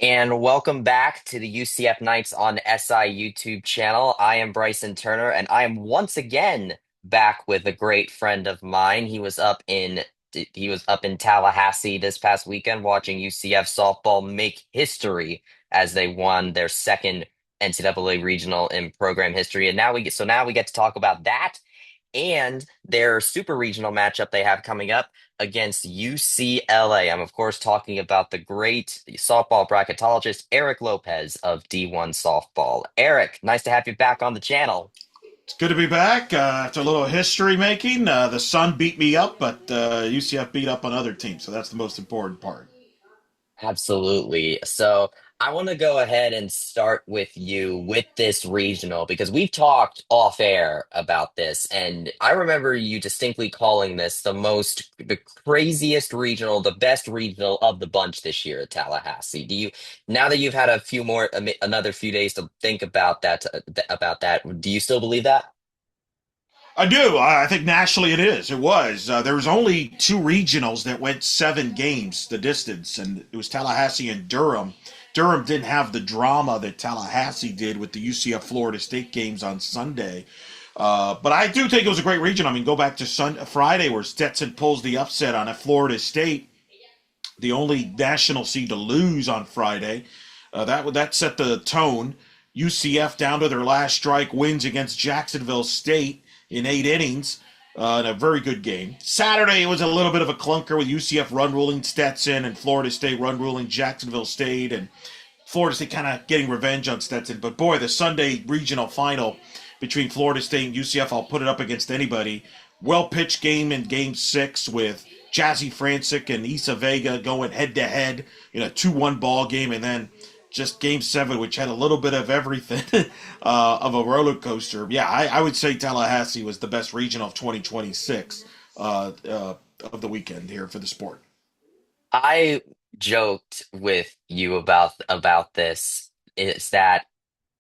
And welcome back to the UCF Nights on SI YouTube channel. I am Bryson Turner, and I am once again back with a great friend of mine. He was up in Tallahassee this past weekend watching UCF softball make history as they won their second NCAA regional in program history. And now we get to talk about that and their super regional matchup they have coming up against UCLA. I'm, of course, talking about the great softball bracketologist, Eric Lopez of D1Softball. Eric, nice to have you back on the channel. It's good to be back after a little history making. The Sun beat me up, but UCF beat up on other teams, so that's the most important part. Absolutely. So I want to go ahead and start with you with this regional because we've talked off air about this, and I remember you distinctly calling this the craziest regional, the best regional of the bunch this year at Tallahassee. Now that you've had another few days to think about that, do you still believe that? I do. I think nationally it is. It was. There was only two regionals that went 7 games the distance, and it was Tallahassee and Durham. Durham didn't have the drama that Tallahassee did with the UCF Florida State games on Sunday. But I do think it was a great region. I mean, go back to Friday where Stetson pulls the upset on a Florida State, the only national seed to lose on Friday. That set the tone. UCF down to their last strike wins against Jacksonville State in 8 innings in a very good game. Saturday it was a little bit of a clunker with UCF run ruling Stetson and Florida State run ruling Jacksonville State, and Florida State kind of getting revenge on Stetson. But boy, the Sunday regional final between Florida State and UCF, I'll put it up against anybody. Well pitched game in Game 6 with Jazzy Francic and Issa Vega going head to head in a 2-1 ball game, and then just Game 7, which had a little bit of everything of a roller coaster. Yeah, I would say Tallahassee was the best regional of 2026 of the weekend here for the sport. I joked with you about this is that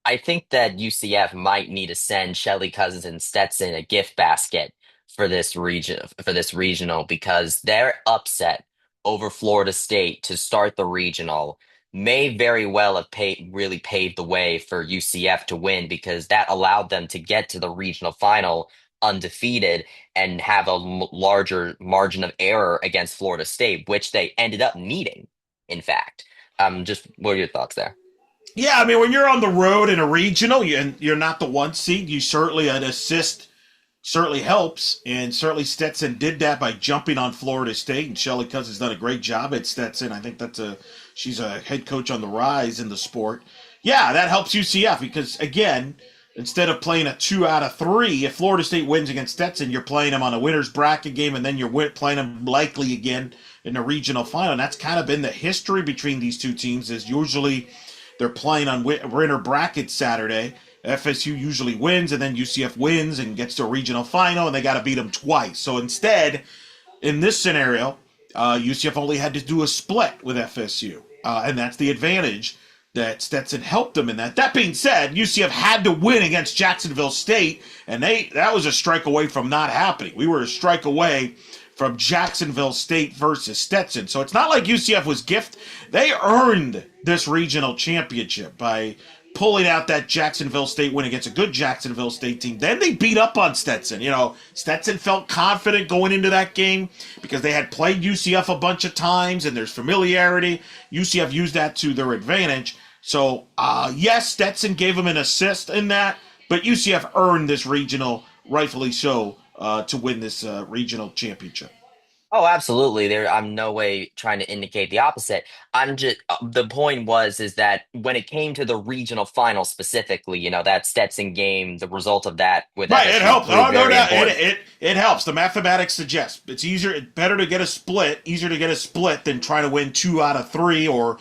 I think that UCF might need to send Shelly Cousins and Stetson a gift basket for this regional because their upset over Florida State to start the regional may very well have really paved the way for UCF to win because that allowed them to get to the regional final undefeated and have a larger margin of error against Florida State, which they ended up needing, in fact. Just what are your thoughts there? Yeah, I mean, when you're on the road in a regional and you're not the one seed, you certainly an assist certainly helps, and certainly Stetson did that by jumping on Florida State, and Shelly Cousins done a great job at Stetson. I think she's a head coach on the rise in the sport. Yeah, that helps UCF because again, instead of playing a 2 out of 3, if Florida State wins against Stetson, you're playing them on a winner's bracket game, and then you're playing them likely again in the regional final. And that's kind of been the history between these two teams. Is usually they're playing on winner bracket Saturday. FSU usually wins, and then UCF wins and gets to a regional final, and they got to beat them twice. So instead, in this scenario, UCF only had to do a split with FSU, and that's the advantage that Stetson helped them in that. That being said, UCF had to win against Jacksonville State, and that was a strike away from not happening. We were a strike away from Jacksonville State versus Stetson. So it's not like UCF was gifted. They earned this regional championship by pulling out that Jacksonville State win against a good Jacksonville State team. Then they beat up on Stetson. You know, Stetson felt confident going into that game because they had played UCF a bunch of times and there's familiarity. UCF used that to their advantage. So, yes, Stetson gave them an assist in that, but UCF earned this regional, rightfully so, to win this regional championship. Oh, absolutely. I'm no way trying to indicate the opposite. I'm just the point is that when it came to the regional final specifically, that Stetson game, the result of that with Right, it FSU helps. proved Oh no, very no, important. it helps. The mathematics suggests it's better to get a split, easier to get a split than trying to win 2 out of 3, or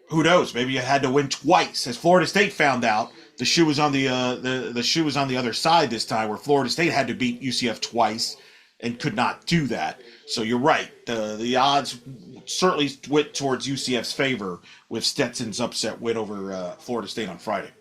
who knows, maybe you had to win twice. As Florida State found out, the shoe was on the shoe was on the other side this time, where Florida State had to beat UCF twice and could not do that. So you're right. The odds certainly went towards UCF's favor with Stetson's upset win over Florida State on Friday.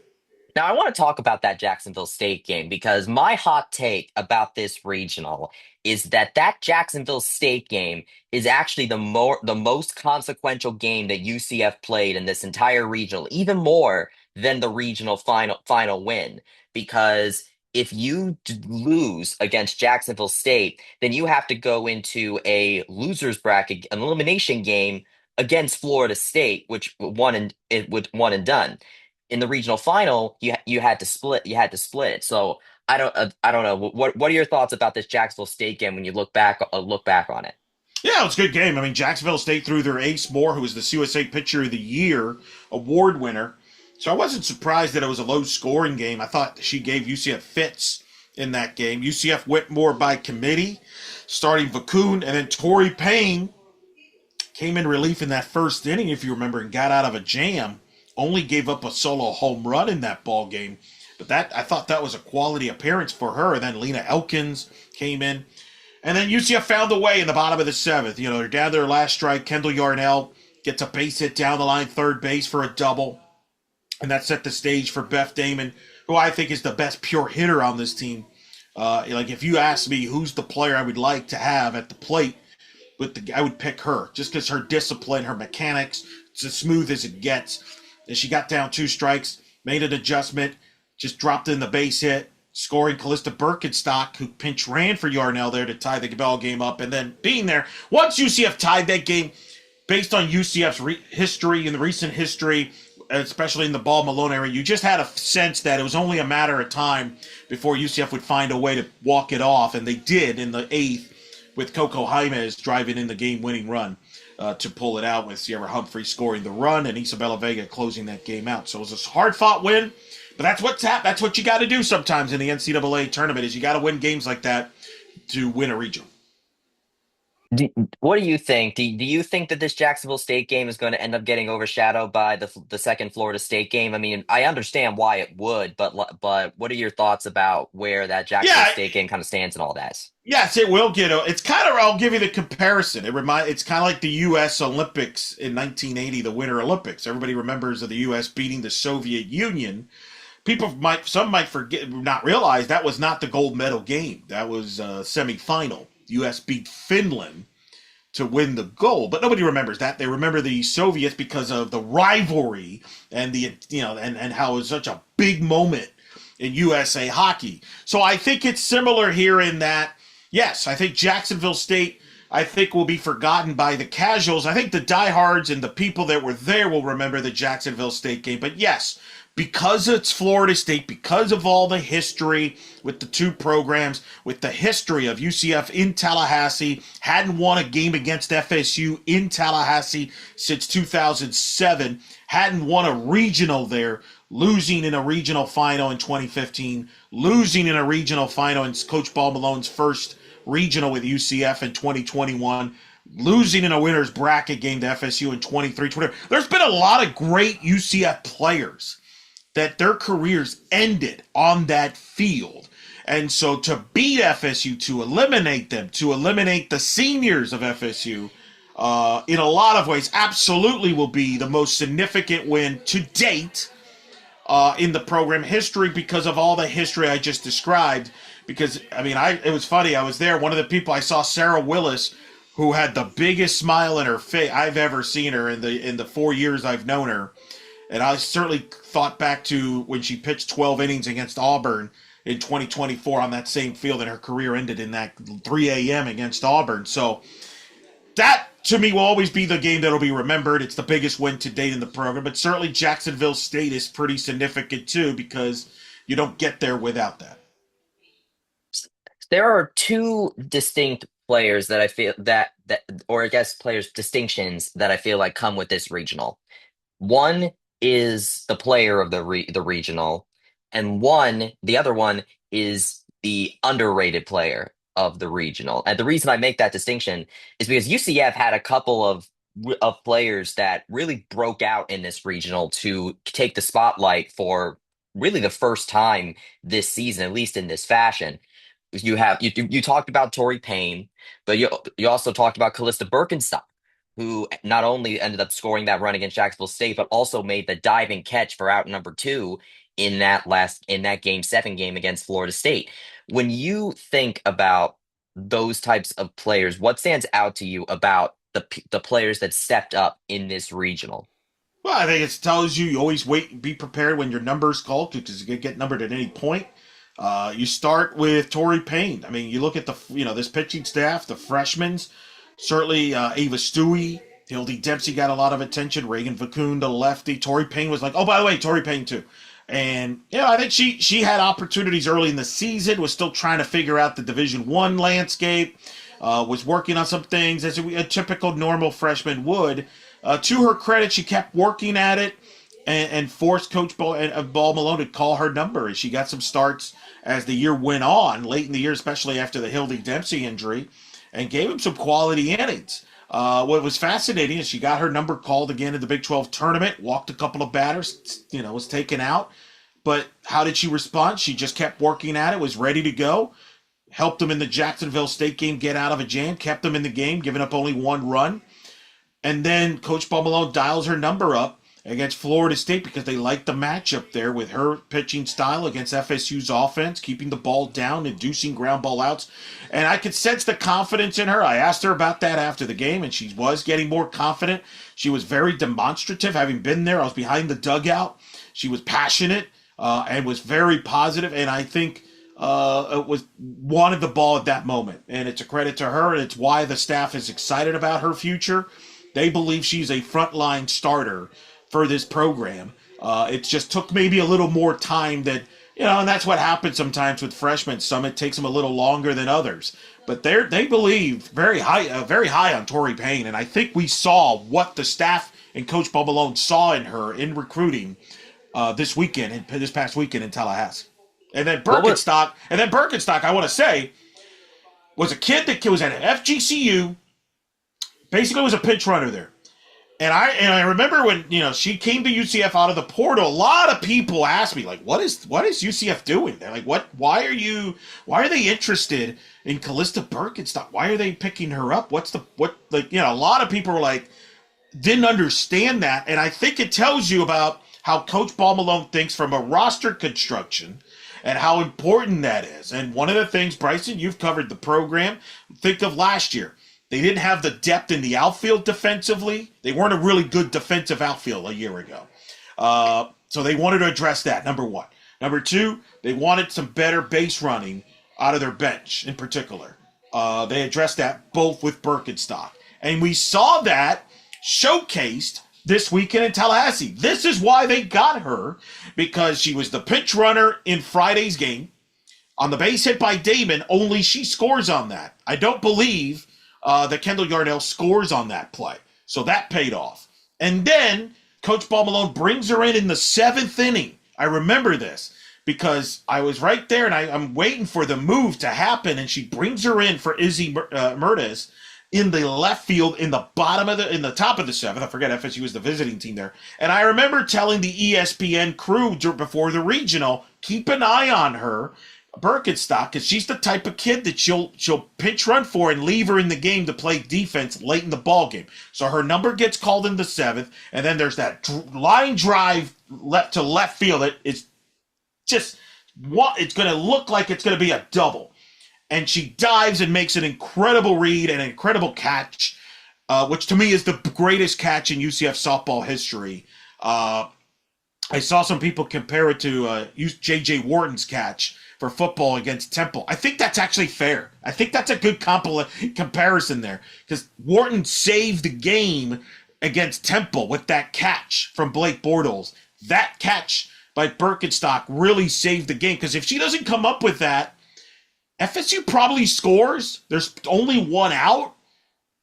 Now, I want to talk about that Jacksonville State game because my hot take about this regional is that that Jacksonville State game is actually the most consequential game that UCF played in this entire regional, even more than the regional final win. Because if you lose against Jacksonville State, then you have to go into a losers bracket, an elimination game against Florida State, which one and done in the regional final, you had to split. You had to split it. So I don't know. What are your thoughts about this Jacksonville State game when you look back on it? Yeah, it was a good game. I mean, Jacksonville State threw their ace Moore, who was the CUSA Pitcher of the Year award winner. So I wasn't surprised that it was a low scoring game. I thought she gave UCF fits in that game. UCF went more by committee, starting Vakun, and then Torrey Payne came in relief in that first inning, if you remember, and got out of a jam. Only gave up a solo home run in that ball game. But that I thought that was a quality appearance for her. And then Lena Elkins came in. And then UCF found a way in the bottom of the seventh. You know, they're down their last strike. Kendall Yarnell gets a base hit down the line, third base for a double. And that set the stage for Beth Damon, who I think is the best pure hitter on this team. Like, if you ask me who's the player I would like to have at the plate, I would pick her just because her discipline, her mechanics, it's as smooth as it gets. And she got down two strikes, made an adjustment, just dropped in the base hit, scoring Callista Birkenstock, who pinch ran for Yarnell there to tie the ball game up, and then being there. Once UCF tied that game, based on UCF's history and the recent history, especially in the Ball-Malone area, you just had a sense that it was only a matter of time before UCF would find a way to walk it off, and they did in the eighth with Coco Jaimes driving in the game-winning run to pull it out, with Sierra Humphrey scoring the run and Isabella Vega closing that game out. So it was a hard-fought win, but that's what you got to do sometimes in the NCAA tournament, is you got to win games like that to win a regional. Do, what do you think? Do you think that this Jacksonville State game is going to end up getting overshadowed by the second Florida State game? I mean, I understand why it would, but what are your thoughts about where that Jacksonville Yeah, State game kind of stands and all that? yes, it will get. It's kind of. I'll give you the comparison. It's kind of like the U.S. Olympics in 1980, the Winter Olympics. Everybody remembers of the U.S. beating the Soviet Union. Some might forget, not realize that was not the gold medal game. That was a semifinal. U.S. beat Finland to win the gold, but nobody remembers that. They remember the Soviets because of the rivalry and and how it was such a big moment in USA hockey. So I think it's similar here in that, yes, I think Jacksonville State, I think, will be forgotten by the casuals. I think the diehards and the people that were there will remember the Jacksonville State game. But yes, because it's Florida State, because of all the history with the two programs, with the history of UCF in Tallahassee, hadn't won a game against FSU in Tallahassee since 2007, hadn't won a regional there, losing in a regional final in 2015, losing in a regional final in Coach Ball-Malone's first regional with UCF in 2021, losing in a winner's bracket game to FSU in 23-20. There's been a lot of great UCF players that their careers ended on that field. And so to beat FSU, to eliminate them, to eliminate the seniors of FSU, in a lot of ways, absolutely will be the most significant win to date in the program history, because of all the history I just described. Because, I mean, it was funny. I was there. One of the people I saw, Sarah Willis, who had the biggest smile in her face I've ever seen her in the 4 years I've known her. And I certainly thought back to when she pitched 12 innings against Auburn in 2024 on that same field, and her career ended in that 3 a.m. against Auburn. So that, to me, will always be the game that'll be remembered. It's the biggest win to date in the program. But certainly Jacksonville State is pretty significant, too, because you don't get there without that. There are two distinct players that I feel or I guess players distinctions that I feel like come with this regional. One is the player of the regional, and the other one is the underrated player of the regional. And the reason I make that distinction is because UCF had a couple of players that really broke out in this regional to take the spotlight for really the first time this season, at least in this fashion. You talked about Torrey Payne, but you also talked about Callista Birkenstock, who not only ended up scoring that run against Jacksonville State, but also made the diving catch for out number two in that game 7 game against Florida State. When you think about those types of players, what stands out to you about the players that stepped up in this regional? Well, I think it tells you always wait, be prepared when your number is called because you can get numbered at any point. You start with Torrey Payne. I mean, you look at this pitching staff, the freshmen, certainly Ava Stewie, Hildy Dempsey got a lot of attention. Reagan Vicun, the lefty. Torrey Payne was like, oh, by the way, Torrey Payne too. And I think she had opportunities early in the season. Was still trying to figure out the Division I landscape. Was working on some things as a typical normal freshman would. To her credit, she kept working at it and forced Coach Ball-Malone to call her number. And she got some starts as the year went on, late in the year, especially after the Hildy Dempsey injury, and gave him some quality innings. What was fascinating is she got her number called again in the Big 12 tournament, walked a couple of batters, was taken out. But how did she respond? She just kept working at it, was ready to go, helped them in the Jacksonville State game get out of a jam, kept them in the game, giving up only 1 run. And then Coach Ball-Malone dials her number up against Florida State because they liked the matchup there with her pitching style against FSU's offense, keeping the ball down, inducing ground ball outs. And I could sense the confidence in her. I asked her about that after the game, and she was getting more confident. She was very demonstrative, having been there. I was behind the dugout. She was passionate and was very positive, and I think wanted the ball at that moment. And it's a credit to her, and it's why the staff is excited about her future. They believe she's a frontline starter for this program. It just took maybe a little more time and that's what happens sometimes with freshmen. Some it takes them a little longer than others. But they believe very high on Torrey Payne, and I think we saw what the staff and Coach Ball-Malone saw in her in recruiting this past weekend in Tallahassee. And then What was Birkenstock, I want to say, was a kid that was at FGCU. Basically, was a pinch runner there. And I remember when she came to UCF out of the portal. A lot of people asked me like, "What is UCF doing?" They're like, "What? Why are they interested in Callista Birkenstock? Why are they picking her up? A lot of people were like, didn't understand that, and I think it tells you about how Coach Ball-Malone thinks from a roster construction and how important that is. And one of the things, Bryson, you've covered the program. Think of last year. They didn't have the depth in the outfield defensively. They weren't a really good defensive outfield a year ago. So they wanted to address that, number one. Number two, they wanted some better base running out of their bench in particular. They addressed that both with Birkenstock. And we saw that showcased this weekend in Tallahassee. This is why they got her, because she was the pinch runner in Friday's game. On the base hit by Damon, only she scores on that. I don't believe that Kendall Yarnell scores on that play. So that paid off. And then Coach Ball-Malone brings her in the 7th inning. I remember this because I was right there and I'm waiting for the move to happen, and she brings her in for Izzy Mertes in the left field in the top of the 7th. I forget, FSU was the visiting team there. And I remember telling the ESPN crew before the regional, keep an eye on her, Birkenstock, because she's the type of kid that she'll pitch run for and leave her in the game to play defense late in the ball game. So her number gets called in the 7th, and then there's that line drive to left field. It's going to look like it's going to be a double. And she dives and makes an incredible read and an incredible catch, which to me is the greatest catch in UCF softball history. I saw some people compare it to J.J. Wharton's catch for football against Temple. I think that's actually fair. I think that's a good comparison there, because Wharton saved the game against Temple with that catch from Blake Bortles. That catch by Birkenstock really saved the game, because if she doesn't come up with that, FSU probably scores. There's only one out.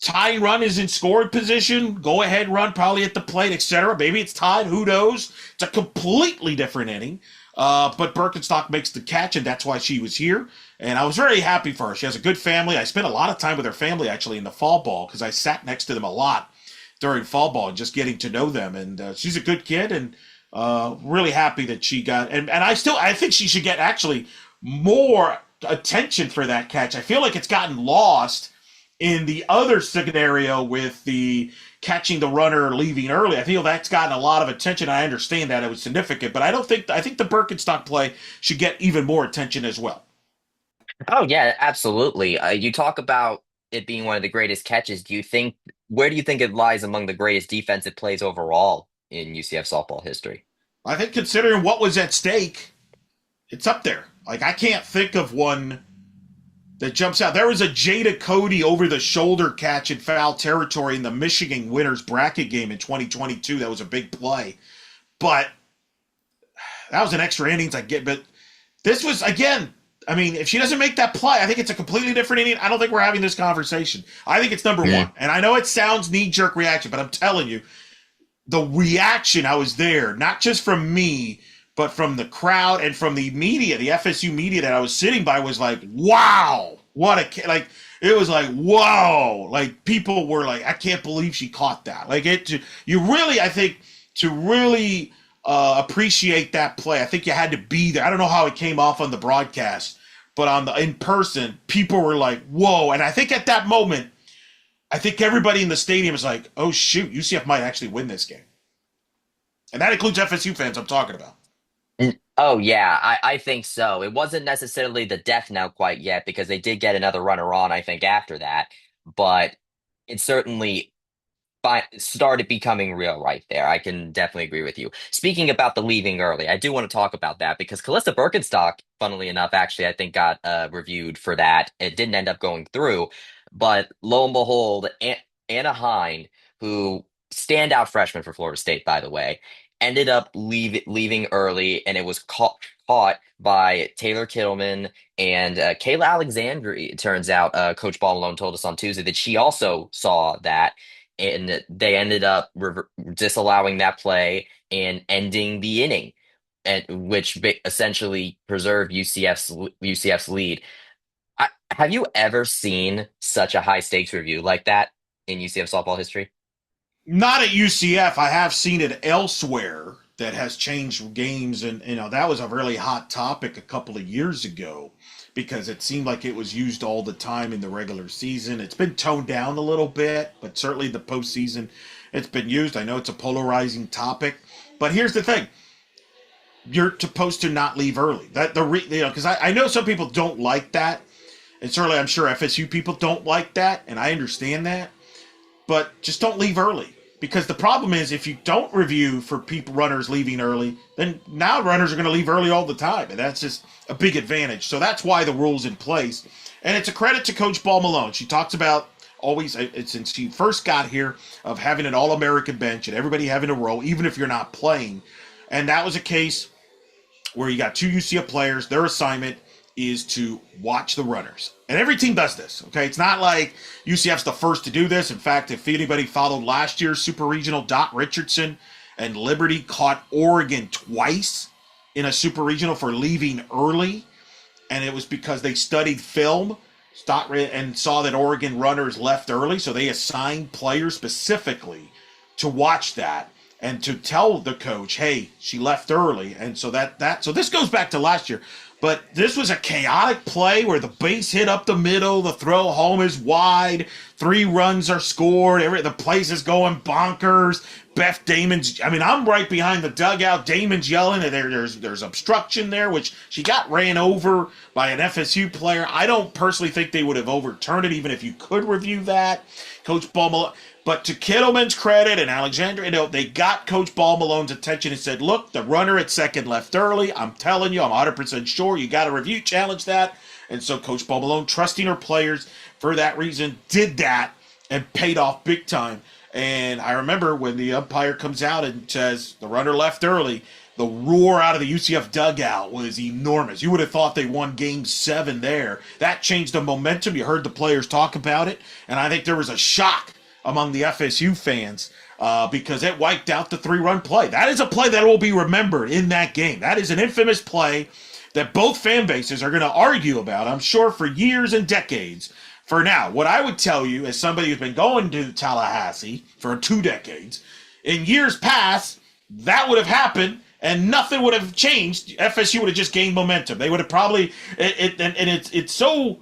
Tying run is in scoring position. Go ahead run probably at the plate, etc. Maybe it's tied. Who knows? It's a completely different inning. But Birkenstock makes the catch, and that's why she was here. And I was very happy for her. She has a good family. I spent a lot of time with her family, actually, in the fall ball, because I sat next to them a lot during fall ball and just getting to know them. And she's a good kid, and really happy that she got. And I think she should get actually more attention for that catch. I feel like it's gotten lost in the other scenario with the catching the runner leaving early, I feel that's gotten a lot of attention. I understand that it was significant, but I think the Birkenstock play should get even more attention as well. Oh yeah, absolutely. You talk about it being one of the greatest catches. Where do you think it lies among the greatest defensive plays overall in UCF softball history? I think considering what was at stake, it's up there. Like I can't think of one that jumps out. There was a Jada Cody over the shoulder catch in foul territory in the Michigan winners bracket game in 2022. That was a big play, but that was an extra innings I get. But this was again. I mean, if she doesn't make that play, I think it's a completely different inning. I don't think we're having this conversation. I think it's number one. Mm. And I know it sounds knee jerk reaction, but I'm telling you, the reaction I was there, not just from me, but from the crowd and from the media, the FSU media that I was sitting by was like, wow, what a, like, it was like, whoa. Like, people were like, I can't believe she caught that. Like, you really, I think, to really appreciate that play, I think you had to be there. I don't know how it came off on the broadcast, but on the in person, people were like, whoa. And I think at that moment, I think everybody in the stadium is like, oh, shoot, UCF might actually win this game. And that includes FSU fans I'm talking about. Oh yeah, I think so. It wasn't necessarily the death knell quite yet because they did get another runner on, I think, after that. But it certainly started becoming real right there. I can definitely agree with you. Speaking about the leaving early, I do want to talk about that because Calista Birkenstock, funnily enough, actually, I think got reviewed for that. It didn't end up going through, but lo and behold, Anna Hind, who standout freshman for Florida State, by the way, ended up leaving early, and it was caught by Taylor Kittleman and Kayla Alexandri. It turns out, Coach Ball-Malone told us on Tuesday that she also saw that and they ended up disallowing that play and ending the inning, and which essentially preserved UCF's lead. Have you ever seen such a high stakes review like that in UCF softball history? Not at UCF. I have seen it elsewhere that has changed games, and that was a really hot topic a couple of years ago because it seemed like it was used all the time in the regular season. It's been toned down a little bit, but certainly the postseason, it's been used. I know it's a polarizing topic, but here's the thing: you're supposed to not leave early. That because I know some people don't like that, and certainly I'm sure FSU people don't like that, and I understand that. But just don't leave early. Because the problem is, if you don't review for people runners leaving early, then now runners are going to leave early all the time, and that's just a big advantage. So that's why the rule's in place, and it's a credit to Coach Ball-Malone. She talks about always since she first got here of having an All-American bench and everybody having a role, even if you're not playing. And that was a case where you got two UCF players. Their assignment is to watch the runners. And every team does this, okay? It's not like UCF's the first to do this. In fact, if anybody followed last year's Super Regional, Dot Richardson and Liberty caught Oregon twice in a Super Regional for leaving early, and it was because they studied film and saw that Oregon runners left early, so they assigned players specifically to watch that and to tell the coach, hey, she left early. And so so this goes back to last year. But this was a chaotic play where the base hit up the middle, the throw home is wide, 3 runs are scored, the place is going bonkers. Beth Damon's, I mean, I'm right behind the dugout. Damon's yelling, and there's obstruction there, which she got ran over by an FSU player. I don't personally think they would have overturned it, even if you could review that. Coach Ball-Malone. But to Kittleman's credit and Alexandra, they got Coach Ball-Malone's attention and said, look, the runner at second left early. I'm telling you, I'm 100% sure. You got to review, challenge that. And so Coach Ball-Malone, trusting her players for that reason, did that and paid off big time. And I remember when the umpire comes out and says the runner left early, the roar out of the UCF dugout was enormous. You would have thought they won Game 7 there. That changed the momentum. You heard the players talk about it. And I think there was a shock among the FSU fans because it wiped out the 3-run play. That is a play that will be remembered in that game. That is an infamous play that both fan bases are going to argue about, I'm sure, for years and decades. For now, what I would tell you, as somebody who's been going to Tallahassee for 2 decades, in years past, that would have happened and nothing would have changed. FSU would have just gained momentum. They would have probably, it's so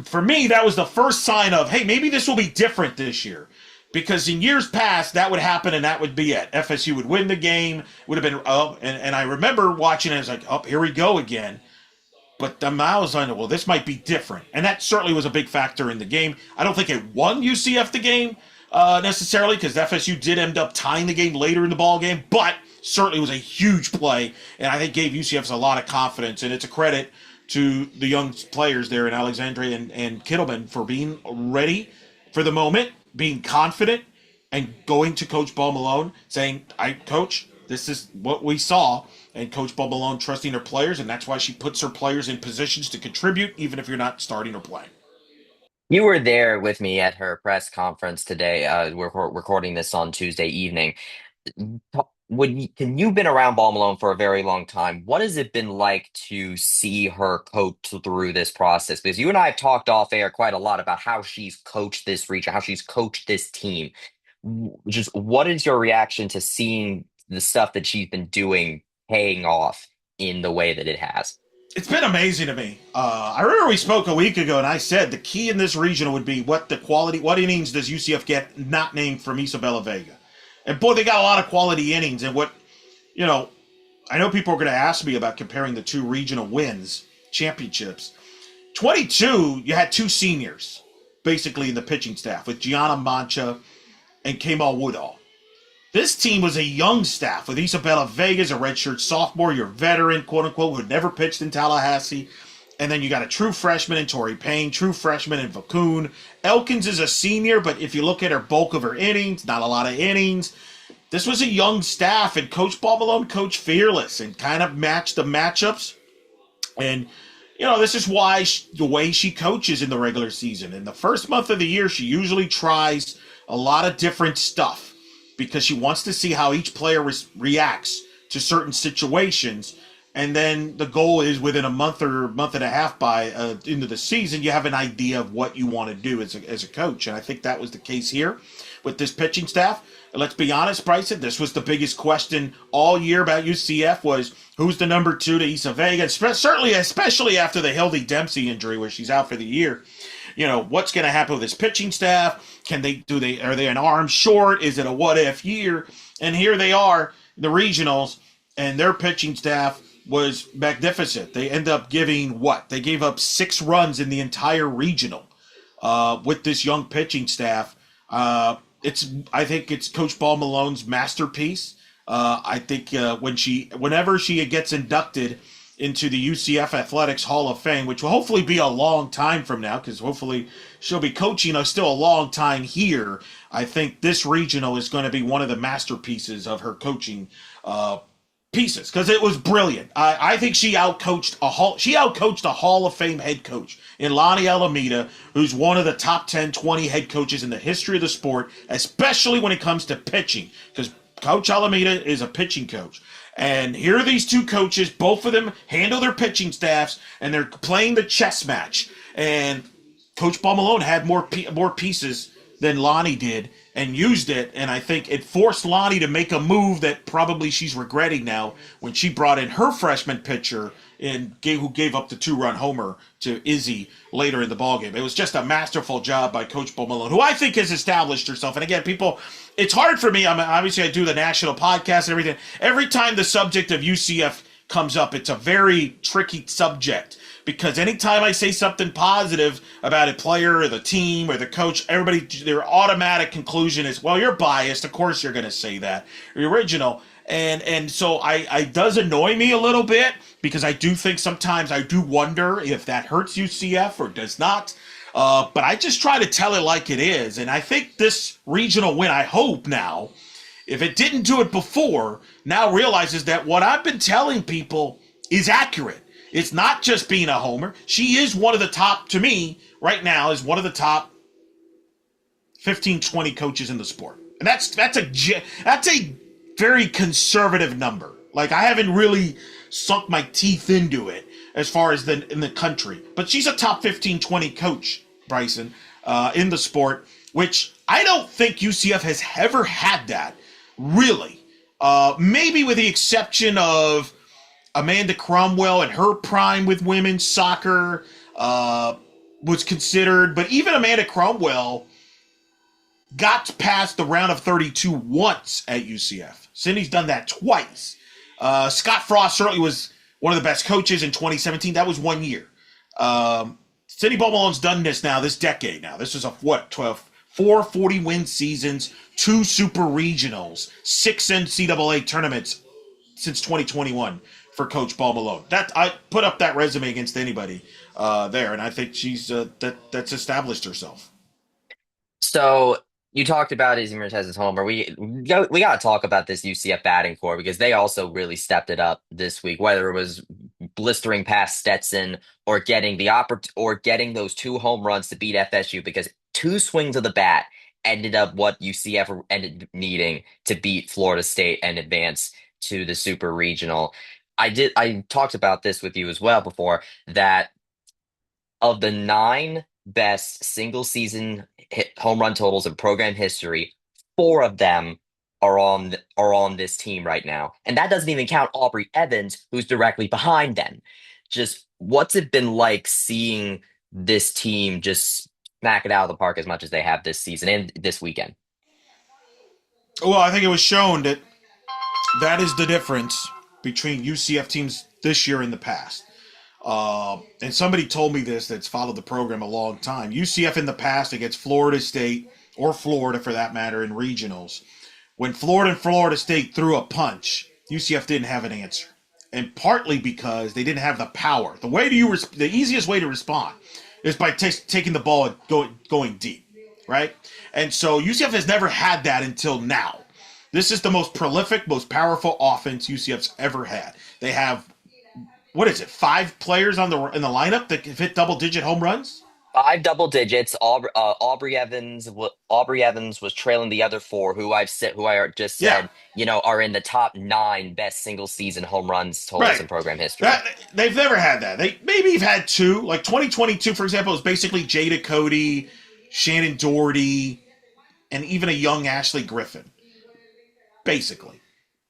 for me, that was the first sign of, hey, maybe this will be different this year. Because in years past, that would happen and that would be it. FSU would win the game, would have been, and I remember watching it, I was like, oh, here we go again. But the Miles, I know, well, this might be different. And that certainly was a big factor in the game. I don't think it won UCF the game necessarily because FSU did end up tying the game later in the ball game, but certainly was a huge play. And I think gave UCF a lot of confidence. And it's a credit to the young players there in Alexandria and Kittleman for being ready for the moment, being confident, and going to Coach Ball-Malone saying, Coach, this is what we saw, and Coach Ball-Malone trusting her players, and that's why she puts her players in positions to contribute, even if you're not starting or playing. You were there with me at her press conference today. We're recording this on Tuesday evening. You've been around Ball Malone for a very long time. What has it been like to see her coach through this process? Because you and I have talked off air quite a lot about how she's coached this region, how she's coached this team. Just what is your reaction to seeing the stuff that she's been doing paying off in the way that it has? It's been amazing to me. I remember we spoke a week ago, and I said the key in this regional would be what innings does UCF get not named from Isabella Vega? And boy, they got a lot of quality innings. And you know, I know people are going to ask me about comparing the two regional wins, championships. 22, you had two seniors, basically, in the pitching staff, with Gianna Mancha and Kamal Woodall. This team was a young staff with Isabella Vegas, a redshirt sophomore, your veteran, quote unquote, who had never pitched in Tallahassee. And then you got a true freshman in Tori Payne, true freshman in Vacoon. Elkins is a senior, but if you look at her bulk of her innings, not a lot of innings. This was a young staff, and Coach Ball-Malone coached fearless and kind of matched the matchups. And, this is why the way she coaches in the regular season. In the first month of the year, she usually tries a lot of different stuff because she wants to see how each player reacts to certain situations. And then the goal is within a month or month and a half into the season, you have an idea of what you want to do as a coach. And I think that was the case here with this pitching staff. And let's be honest, Bryson, this was the biggest question all year about UCF was who's the number 2 to Isa Vega, certainly, especially after the Hildy Dempsey injury where she's out for the year. What's going to happen with this pitching staff? Are they an arm short? Is it a what if year? And here they are, the regionals, and their pitching staff was magnificent. They end up giving what? They gave up 6 runs in the entire regional with this young pitching staff. I think it's Coach Ball-Malone's masterpiece. I think whenever she gets inducted into the UCF Athletics Hall of Fame, which will hopefully be a long time from now, because hopefully she'll be coaching us still a long time here. I think this regional is going to be one of the masterpieces of her coaching pieces because it was brilliant. I think she outcoached a Hall of Fame head coach in Lonnie Alameda, who's one of the top 10, 20 head coaches in the history of the sport, especially when it comes to pitching, because Coach Alameda is a pitching coach. And here are these two coaches, both of them handle their pitching staffs, and they're playing the chess match. And Coach Ball-Malone had more pieces than Lonnie did and used it, and I think it forced Lonnie to make a move that probably she's regretting now when she brought in her freshman pitcher who gave up the 2-run homer to Izzy later in the ballgame. It was just a masterful job by Coach Ball-Malone, who I think has established herself. And again, people, it's hard for me. Obviously, I do the national podcast and everything. Every time the subject of UCF comes up, it's a very tricky subject because anytime I say something positive about a player or the team or the coach, their automatic conclusion is, well, you're biased. Of course you're going to say that. The original. And so it does annoy me a little bit because I do think sometimes I do wonder if that hurts UCF or does not. But I just try to tell it like it is. And I think this regional win, I hope now, if it didn't do it before, now realizes that what I've been telling people is accurate. It's not just being a homer. She is one of the top, to me, right now, is one of the top 15, 20 coaches in the sport. And that's a very conservative number. Like, I haven't really sunk my teeth into it as far as in the country. But she's a top 15, 20 coach, Bryson, in the sport, which I don't think UCF has ever had that, really. Maybe with the exception of Amanda Cromwell and her prime with women's soccer. was considered, but even Amanda Cromwell got past the round of 32 once at UCF. Cindy's done that twice. Scott Frost certainly was one of the best coaches in 2017. That was 1 year. Cindy Ball-Malone's done this now, this decade now. This is a, what, 12, 4 40-win seasons, 2 super regionals, 6 NCAA tournaments since 2021 for Coach Ball-Malone. That I put up that resume against anybody there, and I think she's that's established herself. So you talked about Izzy Mertez's homer. We got to talk about this UCF batting core because they also really stepped it up this week. Whether it was blistering past Stetson or getting those 2 home runs to beat FSU, because 2 swings of the bat ended up what UCF ended up needing to beat Florida State and advance to the Super Regional. I talked about this with you as well before, that of the 9 best single season home run totals in program history, 4 of them are on this team right now. And that doesn't even count Aubrey Evans, who's directly behind them. Just what's it been like seeing this team just smack it out of the park as much as they have this season and this weekend? Well, I think it was shown that that is the difference between UCF teams this year and the past. And somebody told me this that's followed the program a long time. UCF in the past against Florida State, or Florida for that matter, in regionals, when Florida and Florida State threw a punch, UCF didn't have an answer. And partly because they didn't have the power. The easiest way to respond is by taking the ball and going deep, right? And so UCF has never had that until now. This is the most prolific, most powerful offense UCF's ever had. They have, what is it, 5 players in the lineup that can hit double-digit home runs? 5 double digits. Aubrey Evans was trailing the other 4, who I just Yeah, said, are in the top 9 best single season home runs totals right. in program history. They've never had that. They maybe have had 2. Like 2022, for example, is basically Jada Cody, Shannon Doherty, and even a young Ashley Griffin. Basically.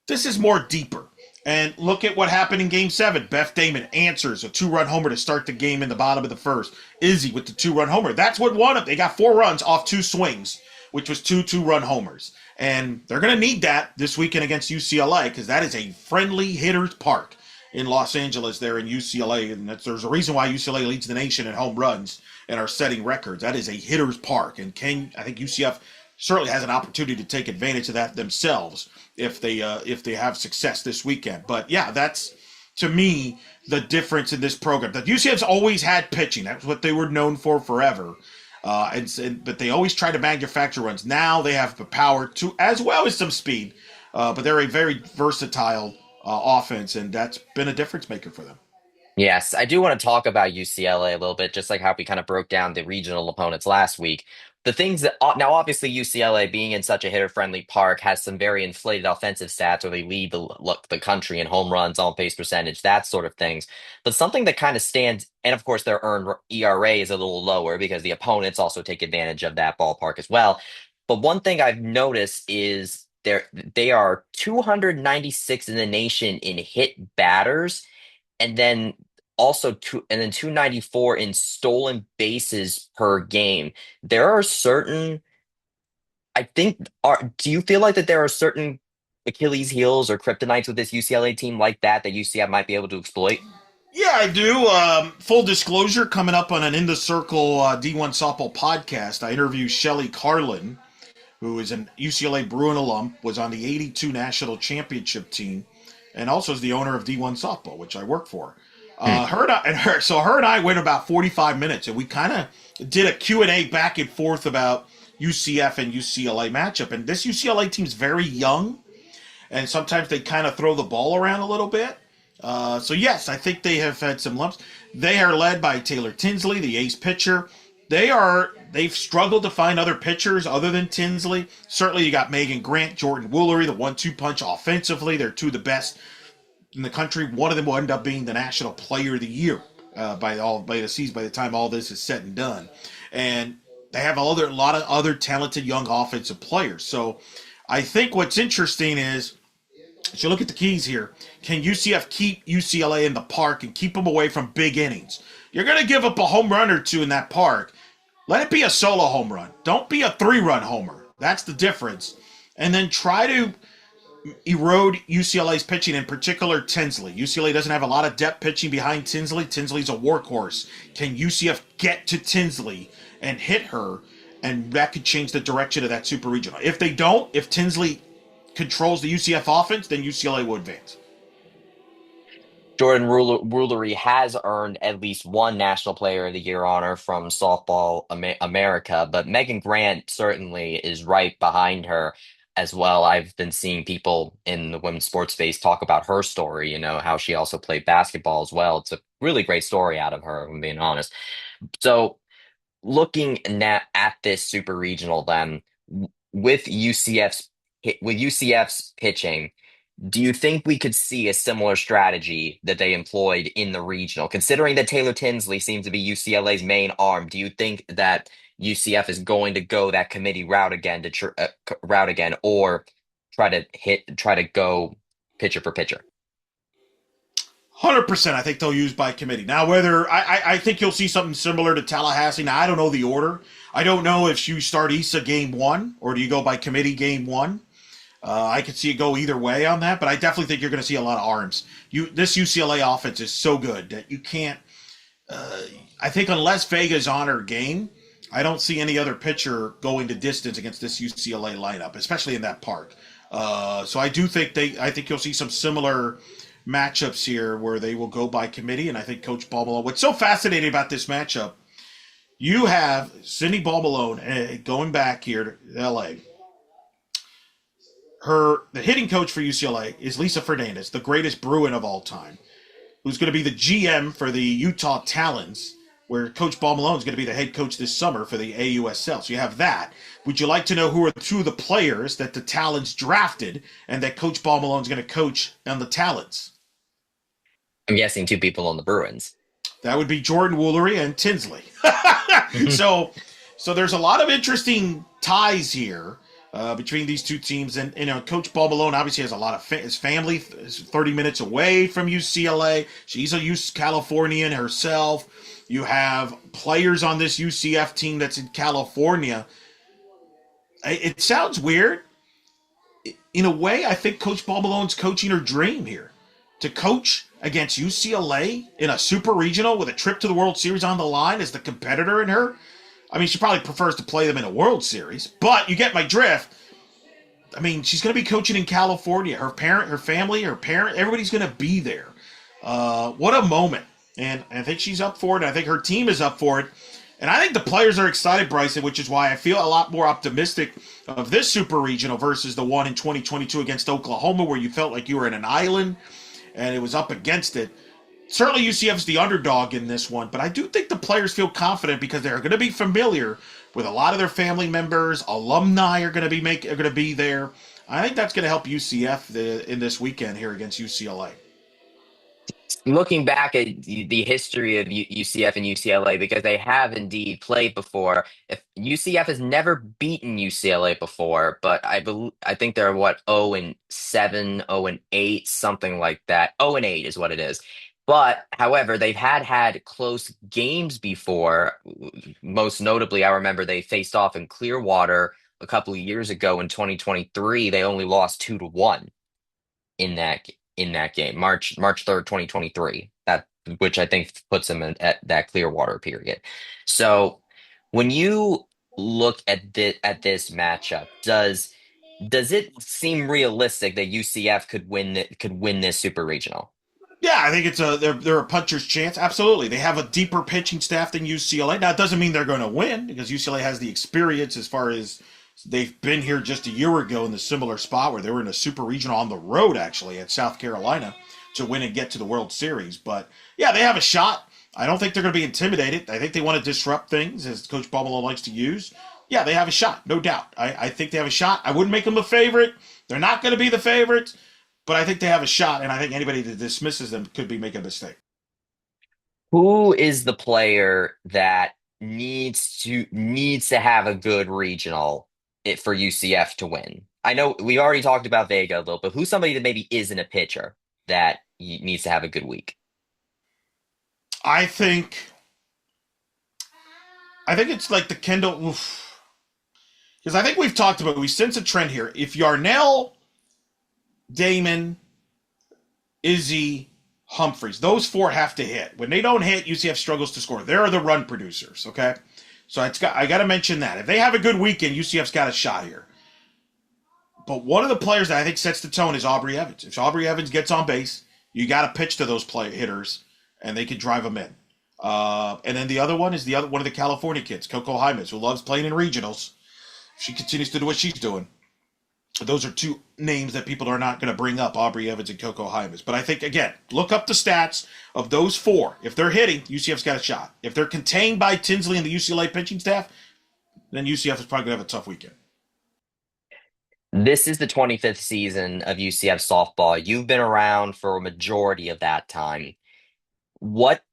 This is more deeper. And look at what happened in Game 7. Beth Damon answers a 2-run homer to start the game in the bottom of the first. Izzy with the 2-run homer. That's what won them. They got 4 runs off 2 swings, which was 2 2-run homers. And they're going to need that this weekend against UCLA because that is a friendly hitter's park in Los Angeles there in UCLA. And there's a reason why UCLA leads the nation in home runs and are setting records. That is a hitter's park. And I think UCF certainly has an opportunity to take advantage of that themselves if they have success this weekend. But yeah, that's to me the difference in this program. That UCF's always had pitching. That's what they were known for forever. But they always try to manufacture runs. Now they have the power to, as well as some speed. But they're a very versatile offense, and that's been a difference maker for them. Yes, I do want to talk about UCLA a little bit, just like how we kind of broke down the regional opponents last week. The things that now, obviously, UCLA being in such a hitter-friendly park has some very inflated offensive stats where they lead the country in home runs, on base percentage, that sort of things. But something that kind of stands, and of course, their earned ERA is a little lower because the opponents also take advantage of that ballpark as well. But one thing I've noticed is they are 296 in the nation in hit batters, and then 294 in stolen bases per game. There are certain, I think, do you feel like that there are certain Achilles heels or kryptonites with this UCLA team like that UCF might be able to exploit? Yeah, I do. Full disclosure, coming up on an In the Circle D1 Softball podcast, I interviewed Shelly Carlin, who is an UCLA Bruin alum, was on the '82 national championship team, and also is the owner of D1 Softball, which I work for. Hmm. Her and I went about 45 minutes, and we kind of did a Q&A back and forth about UCF and UCLA matchup. And this UCLA team's very young, and sometimes they kind of throw the ball around a little bit. So yes, I think they have had some lumps. They are led by Taylor Tinsley, the ace pitcher. They've struggled to find other pitchers other than Tinsley. Certainly, you got Megan Grant, Jordan Woolery, the 1-2 punch offensively. They're 2 of the best in the country. One of them will end up being the National Player of the Year by the season, by the time all this is said and done. And they have a lot of other talented young offensive players. So I think what's interesting is, as you look at the keys here, can UCF keep UCLA in the park and keep them away from big innings? you're going to give up a home run or two in that park. Let it be a solo home run. Don't be a 3-run homer. That's the difference. And then try to erode UCLA's pitching, in particular Tinsley. UCLA doesn't have a lot of depth pitching behind Tinsley. Tinsley's a workhorse. Can UCF get to Tinsley and hit her? And that could change the direction of that super regional. If they don't, if Tinsley controls the UCF offense, then UCLA will advance. Jordan Rulery has earned at least one National Player of the Year honor from Softball America, but Megan Grant certainly is right behind her as well. I've been seeing people in the women's sports space talk about her story, how she also played basketball as well. It's a really great story out of her, if I'm being honest. So, looking at this super regional, then with UCF's pitching. Do you think we could see a similar strategy that they employed in the regional? Considering that Taylor Tinsley seems to be UCLA's main arm, do you think that UCF is going to go that committee route again, or try to go pitcher for pitcher? 100%, I think they'll use by committee. Now, whether I think you'll see something similar to Tallahassee. Now, I don't know the order. I don't know if you start Issa game one or do you go by committee game one. I could see it go either way on that, but I definitely think you're going to see a lot of arms. This UCLA offense is so good that you can't. I think unless Vega's on her game, I don't see any other pitcher going to distance against this UCLA lineup, especially in that park. So I do think I think you'll see some similar matchups here where they will go by committee, and I think Coach Ball-Malone. What's so fascinating about this matchup? You have Cindy Ball-Malone going back here to L.A. The hitting coach for UCLA is Lisa Fernandez, the greatest Bruin of all time, who's going to be the GM for the Utah Talons, where Coach Ball-Malone is going to be the head coach this summer for the AUSL. So you have that. Would you like to know who are two of the players that the Talons drafted and that Coach Ball-Malone is going to coach on the Talons? I'm guessing two people on the Bruins. That would be Jordan Woolery and Tinsley. so, so there's a lot of interesting ties here between these two teams, and Coach Ball-Malone obviously has a lot of his family is 30 minutes away from UCLA. She's a Californian herself. You have players on this UCF team that's in California. It sounds weird. In a way, I think Coach Ball-Malone's coaching her dream here to coach against UCLA in a super regional with a trip to the World Series on the line as the competitor in her. I mean, she probably prefers to play them in a World Series, but you get my drift. I mean, she's going to be coaching in California. Her parent, her family, her parent, everybody's going to be there. What a moment. And I think she's up for it. I think her team is up for it. And I think the players are excited, Bryson, which is why I feel a lot more optimistic of this super regional versus the one in 2022 against Oklahoma, where you felt like you were in an island and it was up against it. Certainly UCF's the underdog in this one, but I do think the players feel confident because they're going to be familiar with a lot of their family members. Alumni are going to be there. I think that's going to help UCF in this weekend here against UCLA. Looking back at the history of UCF and UCLA, because they have indeed played before. If UCF has never beaten UCLA before, but I think they're what 0-7, 0-8, something like that. 0-8 is what it is. But however, they've had close games before. Most notably, I remember they faced off in Clearwater a couple of years ago in 2023. They only lost 2-1 in that game, March 3rd, 2023. That which I think puts them at that Clearwater period. So when you look at this matchup, does it seem realistic that UCF could win this super regional? Yeah, I think they're a puncher's chance. Absolutely, they have a deeper pitching staff than UCLA. Now it doesn't mean they're going to win because UCLA has the experience as far as they've been here just a year ago in the similar spot where they were in a super regional on the road actually at South Carolina to win and get to the World Series. But yeah, they have a shot. I don't think they're going to be intimidated. I think they want to disrupt things as Coach Bumalo likes to use. Yeah, they have a shot, no doubt. I think they have a shot. I wouldn't make them a favorite. They're not going to be the favorites, but I think they have a shot, and I think anybody that dismisses them could be making a mistake. Who is the player that needs to have a good regional for UCF to win? I know we already talked about Vega a little, but who's somebody that maybe isn't a pitcher that needs to have a good week? I think I think it's like the Kendall. Because I think we've talked about, we sense a trend here. If Yarnell, Damon, Izzy, Humphreys, those four have to hit. When they don't hit, UCF struggles to score. They're the run producers, okay? So I got to mention that. If they have a good weekend, UCF's got a shot here. But one of the players that I think sets the tone is Aubrey Evans. If Aubrey Evans gets on base, you got to pitch to those hitters, and they can drive them in. And then the other one is one of the California kids, Coco Hymas, who loves playing in regionals. She continues to do what she's doing. Those are two names that people are not going to bring up, Aubrey Evans and Coco Hymas. But I think, again, look up the stats of those four. If they're hitting, UCF's got a shot. If they're contained by Tinsley and the UCLA pitching staff, then UCF is probably going to have a tough weekend. This is the 25th season of UCF softball. You've been around for a majority of that time. What,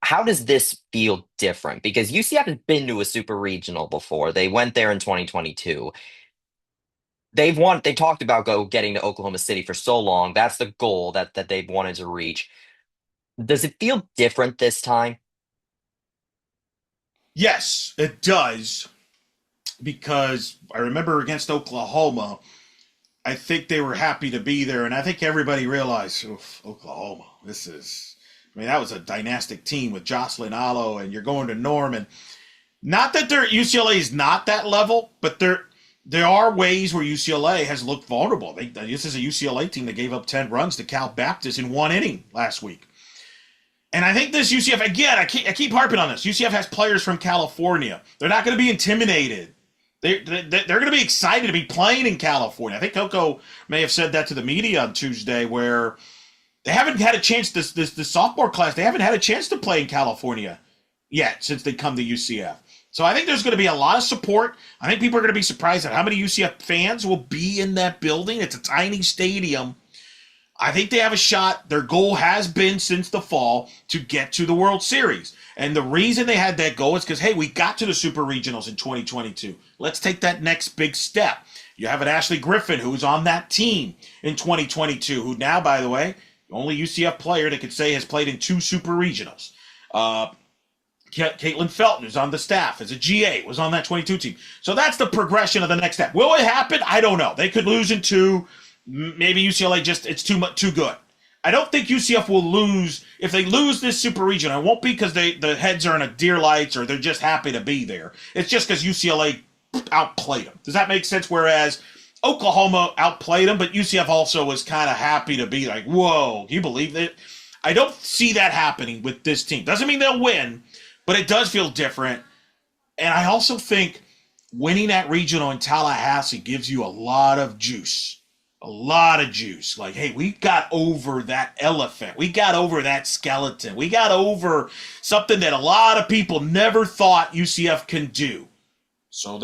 how does this feel different? Because UCF has been to a super regional before. They went there in 2022. They talked about getting to Oklahoma City for so long. That's the goal that they've wanted to reach. Does it feel different this time? Yes, it does. Because I remember against Oklahoma, I think they were happy to be there, and I think everybody realized, oof, Oklahoma, this is. I mean, that was a dynastic team with Jocelyn Allo, and you're going to Norman. Not that UCLA is not that level, but there are ways where UCLA has looked vulnerable. This is a UCLA team that gave up 10 runs to Cal Baptist in one inning last week. And I think this UCF, again, I keep harping on this. UCF has players from California. They're not going to be intimidated. They're going to be excited to be playing in California. I think Coco may have said that to the media on Tuesday, where they haven't had a chance, this sophomore class, they haven't had a chance to play in California yet since they come to UCF. So I think there's going to be a lot of support. I think people are going to be surprised at how many UCF fans will be in that building. It's a tiny stadium. I think they have a shot. Their goal has been since the fall to get to the World Series. And the reason they had that goal is because, hey, we got to the Super Regionals in 2022. Let's take that next big step. You have an Ashley Griffin who's on that team in 2022, who now, by the way, the only UCF player that could say has played in two Super Regionals. Caitlin Felton, who's on the staff as a GA, was on that 22 team. So that's the progression of the next step. Will it happen? I don't know. They could lose in two. Maybe UCLA it's too good. I don't think UCF will lose. If they lose this super region, it won't be because the heads are in a deer lights or they're just happy to be there. It's just because UCLA outplayed them. Does that make sense? Whereas Oklahoma outplayed them, but UCF also was kind of happy to be like, whoa, can you believe that? I don't see that happening with this team. Doesn't mean they'll win, but it does feel different. And I also think winning that regional in Tallahassee gives you a lot of juice. A lot of juice. Like, hey, we got over that elephant. We got over that skeleton. We got over something that a lot of people never thought UCF can do. So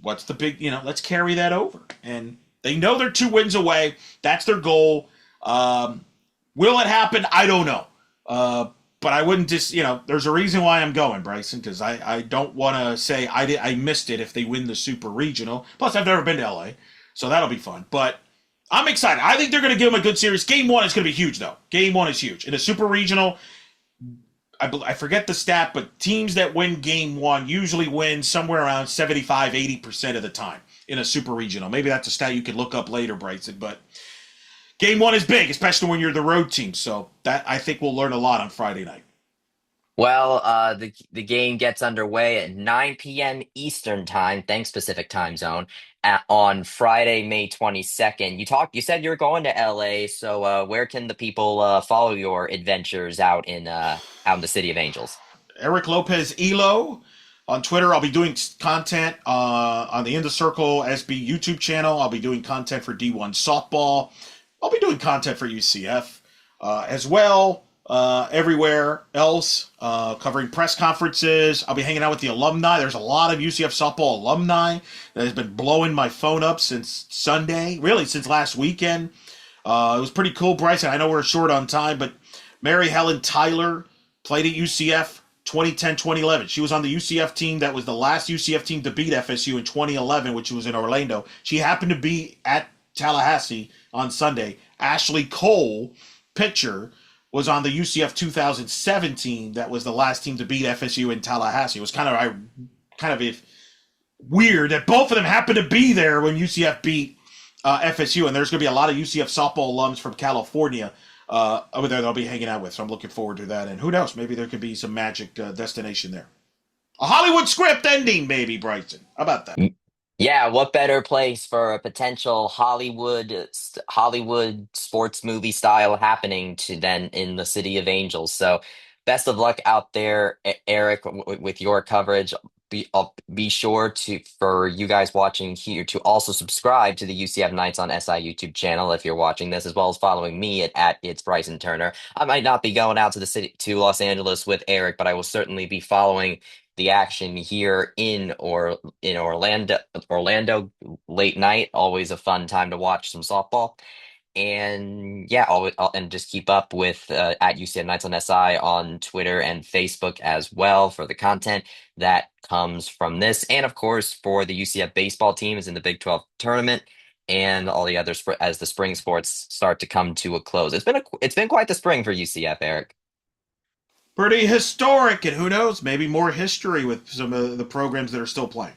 what's the big, let's carry that over. And they know they're 2 wins away. That's their goal. Will it happen? I don't know. But I wouldn't just, there's a reason why I'm going, Bryson, because I don't want to say I missed it if they win the Super Regional. Plus, I've never been to LA, so that'll be fun. But I'm excited. I think they're going to give them a good series. Game 1 is going to be huge, though. Game 1 is huge. In a Super Regional, I forget the stat, but teams that win Game 1 usually win somewhere around 75-80% of the time in a Super Regional. Maybe that's a stat you can look up later, Bryson. But Game 1 is big, especially when you're the road team. So that I think we'll learn a lot on Friday night. Well, the game gets underway at 9 p.m. Eastern time, thanks Pacific time zone, on Friday, May 22nd. You said you were going to LA, so where can the people follow your adventures out in the City of Angels? Eric Lopez Elo on Twitter. I'll be doing content on the In the Circle SB YouTube channel. I'll be doing content for D1Softball. I'll be doing content for UCF as well. Everywhere else, covering press conferences. I'll be hanging out with the alumni. There's a lot of UCF softball alumni that has been blowing my phone up since Sunday, really since last weekend. It was pretty cool, Bryson. I know we're short on time, but Mary Helen Tyler played at UCF 2010-2011. She was on the UCF team that was the last UCF team to beat FSU in 2011, which was in Orlando. She happened to be at Tallahassee on Sunday. Ashley Cole, pitcher, was on the UCF 2017. That was the last team to beat FSU in Tallahassee. It was kind of weird that both of them happened to be there when UCF beat FSU, and there's going to be a lot of UCF softball alums from California over there they'll be hanging out with. So I'm looking forward to that. And who knows, maybe there could be some magic destination there. A Hollywood script ending, maybe, Bryson. How about that? Yeah, what better place for a potential Hollywood sports movie style happening to than in the City of Angels. So, best of luck out there, Eric, with your coverage. Be sure to for you guys watching here to also subscribe to the UCF Nights on SI YouTube channel if you're watching this, as well as following me at it's Bryson Turner. I might not be going out to the city to Los Angeles with Eric, but I will certainly be following the action here in Orlando late night. Always a fun time to watch some softball. And yeah, and just keep up with at UCF Nights on SI on Twitter and Facebook as well for the content that comes from this. And of course, for the UCF baseball team is in the Big 12 tournament and all the others as the spring sports start to come to a close. It's been quite the spring for UCF, Eric. Pretty historic, and who knows, maybe more history with some of the programs that are still playing.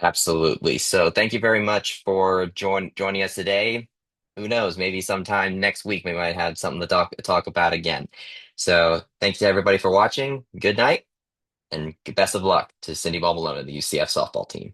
Absolutely. So thank you very much for joining us today. Who knows? Maybe sometime next week we might have something to talk about again. So thanks to everybody for watching. Good night and best of luck to Cindy Ball-Malone and the UCF softball team.